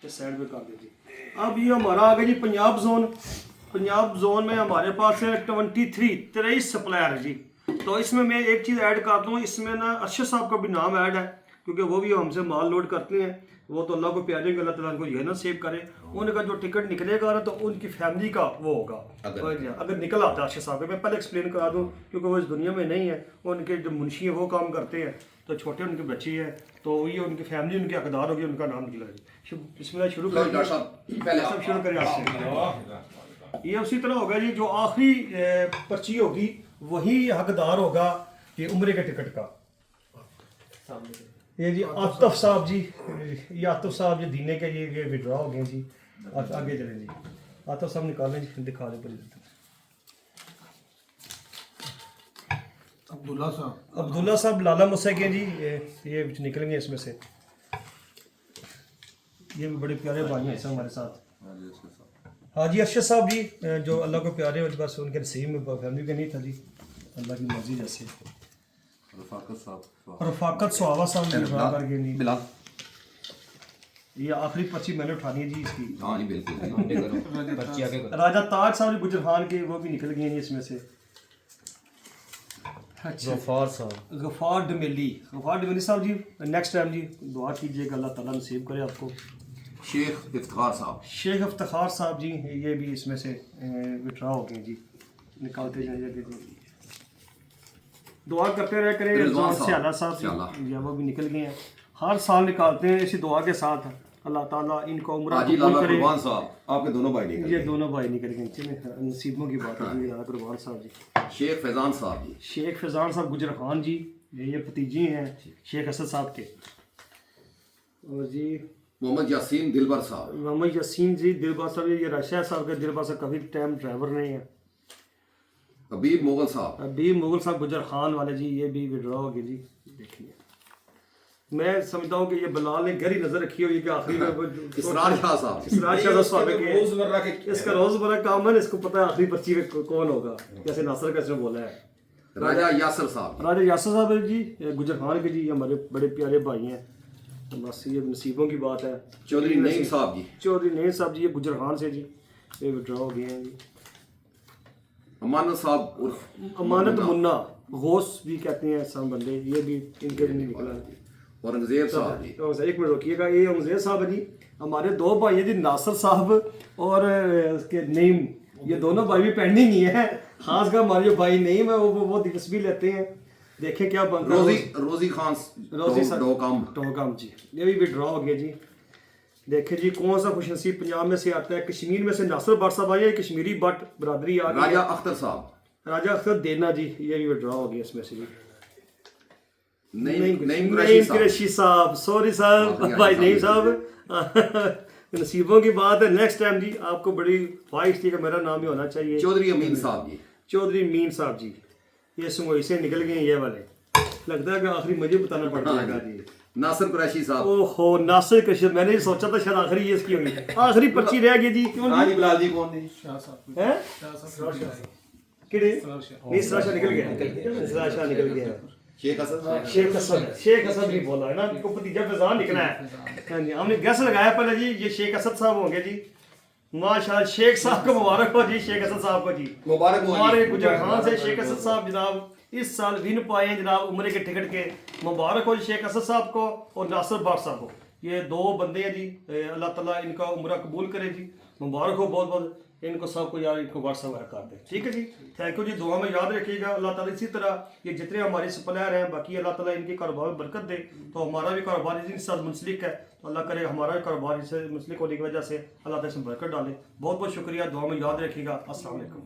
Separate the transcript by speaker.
Speaker 1: یہ سائڈ پہ کر دیجیے. اب یہ ہمارا آ گیا جی پنجاب زون. پنجاب زون میں ہمارے پاس ہے 23 سپلائر ہے جی. تو اس میں ایک چیز ایڈ کرتا ہوں, اس میں نا ارشد صاحب کا بھی نام ایڈ ہے کیونکہ وہ بھی ہم سے مال لوڈ کرتے ہیں. وہ تو اللہ کو پیارے کہ اللہ تعالیٰ کو یہ نہ سیو کرے. ان کا جو ٹکٹ نکلے گا نا تو ان کی فیملی کا وہ ہوگا اگر نکل آتا ہے ارشد صاحب. میں پہلے ایکسپلین کرا دوں کیونکہ وہ اس دنیا میں نہیں ہے. ان کے جو منشی ہیں وہ کام کرتے ہیں, تو چھوٹے ان کے بچے ہیں, تو یہ ان کی فیملی ان کے حقدار ہوگی, ان کا نام نکلا جی. بسم اللہ شروع کریں, سب شروع کریں آپ سے. یہ اسی طرح ہوگا جی, جو آخری پرچی ہوگی وہی حقدار ہوگا یہ عمرے کے ٹکٹ کا. یہ جی عاطف صاحب جی, یہ عاطف صاحب جی دینے کے یہ وڈرا ہو گئے جی. آگے چلیں جی, عاطف صاحب نکالیں جی, دکھا دیں. عبداللہ صاحب لالا مسا کے جی, یہ نکلیں گے اس میں سے. یہ بھی بڑے پیارے بھائی ہیں ہمارے ساتھ. حاجی ارشد صاحب جی, جو اللہ کو پیارے ہو, بس ان کے نصیب میں فیملی کا نہیں تھا جی, اللہ کی مرضی جیسے. رفاقت سہاوا صاحب نے ڈرا کر گئے. یہ آخری پرچی میں نے اٹھانی ہے جی اس کی. راجہ تاج صاحب جی گجر خان کے, وہ بھی نکل گئے ہیں اس میں سے. غفار ڈمیلی صاحب جی, نیکسٹ ٹائم جی دعا کیجیے گا اللہ تعالیٰ نصیب کرے آپ کو. شیخ افتخار صاحب جی, یہ بھی اس میں سے وڈرا ہو گئے جی. نکالتے جائیں, دعا کرتے رہے کریں. رضوان سیالہ صاحب جی, وہ بھی نکل گئے ہیں. ہر سال نکالتے ہیں اسی دعا کے ساتھ, اللہ تعالیٰ ان کو عمرہ قبول کرے.
Speaker 2: آپ کے دونوں بھائی نکل
Speaker 1: یہ دونوں بھائی نکل گئے. چلیں نصیبوں کی بات ہے. قربان صاحب جی,
Speaker 2: شیخ فیضان صاحب جی,
Speaker 1: شیخ فیضان صاحب گجر خان جی, یہ بھتیجے ہیں شیخ اسد صاحب کے. اور جی
Speaker 2: محمد یاسین دلبر صاحب,
Speaker 1: محمد یاسین جی دلبر صاحب, یہ راشد صاحب کے. دلبر صاحب کبھی ٹائم ڈرائیور نہیں ہے.
Speaker 2: حبیب مغل صاحب,
Speaker 1: حبیب مغل صاحب گجر خان والے جی, یہ بھی وڈرا ہو گئے جی. دیکھیے میں سمجھتا ہوں کہ یہ بلال نے گہری نظر رکھی ہوئی کہ آخری میں
Speaker 2: اسرار شاہ صاحب,
Speaker 1: اسرار شاہ صاحب اس کا روز مرہ کام ہے, اس کو پتہ ہے آخری پرچی میں کون ہوگا. جیسے ناصر کا اس نے بولا ہے.
Speaker 2: راجہ یاسر صاحب,
Speaker 1: راجہ یاسر صاحب جی گجر خان کے جی, ہمارے بڑے پیارے بھائی ہیں. بس یہ نصیبوں کی بات ہے.
Speaker 2: چودھری نعیم صاحب جی,
Speaker 1: چودھری نعیم صاحب جی, یہ گجر خان سے جی, یہ وڈرا ہو گئے ہیں جی.
Speaker 2: امانت صاحب عرف
Speaker 1: امانت منا, غوث بھی کہتے ہیں سب بندے, یہ بھی ان کے نہیں نکلا.
Speaker 2: اورنگزیب صاحب جی,
Speaker 1: ایک منٹ روکیے گا. یہ اورنگزیب صاحب ہے جی, ہمارے دو بھائی ہیں جی, ناصر صاحب اور اس کے نعیم. یہ دونوں بھائی بھی پینڈنگ ہی ہیں. خاص کر ہمارے جو بھائی نعیم ہے وہ دلچسپی لیتے ہیں. دیکھیں کیا بنتا ہے.
Speaker 2: روزی خان
Speaker 1: ٹوکم جی, یہ بھی وڈرا ہو گیا جی. دیکھیں جی کون سا خوش نصیب پنجاب میں سے آتا ہے. کشمیر میں سے ناصر بٹ صاحب آئے, کشمیری بٹ برادری آ گئی.
Speaker 2: راجہ اختر صاحب,
Speaker 1: راجہ اختر دینا جی, یہ بھی وڈرا ہو گیا اس میں سے جی.
Speaker 2: نعیم
Speaker 1: قریشی صاحب, سوری صاحب, بھائی نعیم صاحب, نصیبوں کی بات ہے. نیکسٹ ٹائم جی آپ کو بڑی خواہش تھی کہ میرا نام ہی ہونا چاہیے.
Speaker 2: چودھری امین صاحب جی,
Speaker 1: چودھری امین صاحب جی, یہ سنگوئی سے نکل گئے ہیں یہ والے. لگتا ہے کہ آخری مجھے بتانا پڑ جائے گا جی.
Speaker 2: ناصر قریشی صاحب,
Speaker 1: او ہو ناصر قریشی, میں نے سوچا تھا شاید آخری یہ اس کی ہوگی. آخری پرچی رہ گئی جی. کیوں
Speaker 2: حاجی بلال جی کون تھے؟
Speaker 1: ہیں کیڑے نہیں, اسرار شاہ نکل گیا. اسرار شاہ نکل گیا.
Speaker 2: شیخ اسد,
Speaker 1: شیخ اسد بھی بولا ہے نا, کو بھتیجا فیضان نکلا ہے. ہاں جی, ہم نے گیس لگایا پہلے جی, یہ شیخ اسد صاحب ہوں گے جی. ماشاء اللہ, شیخ صاحب کو مبارک ہو جی, شیخ اسد صاحب کو جی
Speaker 2: مبارک ہو.
Speaker 1: ہمارے گجر خان سے شیخ اسد صاحب جناب اس سال ون پائے ہیں جناب عمرے کے ٹکٹ کے. مبارک ہو شیخ اسد صاحب کو اور ناصر بٹ صاحب کو. یہ دو بندے ہیں جی, اللہ تعالیٰ ان کا عمرہ قبول کرے جی. مبارک ہو بہت بہت ان کو سب کو, یار ان کو واٹس ایپ کر دیں. ٹھیک ہے جی, تھینک یو جی. دعا میں یاد رکھیے گا. اللہ تعالیٰ اسی طرح یہ جتنے ہمارے سپلائر ہیں باقی اللہ تعالیٰ ان کے کاروبار میں برکت دے. تو ہمارا بھی کاروبار اسی کے ساتھ منسلک ہے, تو اللہ کرے ہمارا بھی کاروبار اس سے منسلک ہونے کی وجہ سے اللہ تعالیٰ اس میں برکت ڈالے. بہت بہت شکریہ. دعا میں یاد رکھیے گا. السلام علیکم.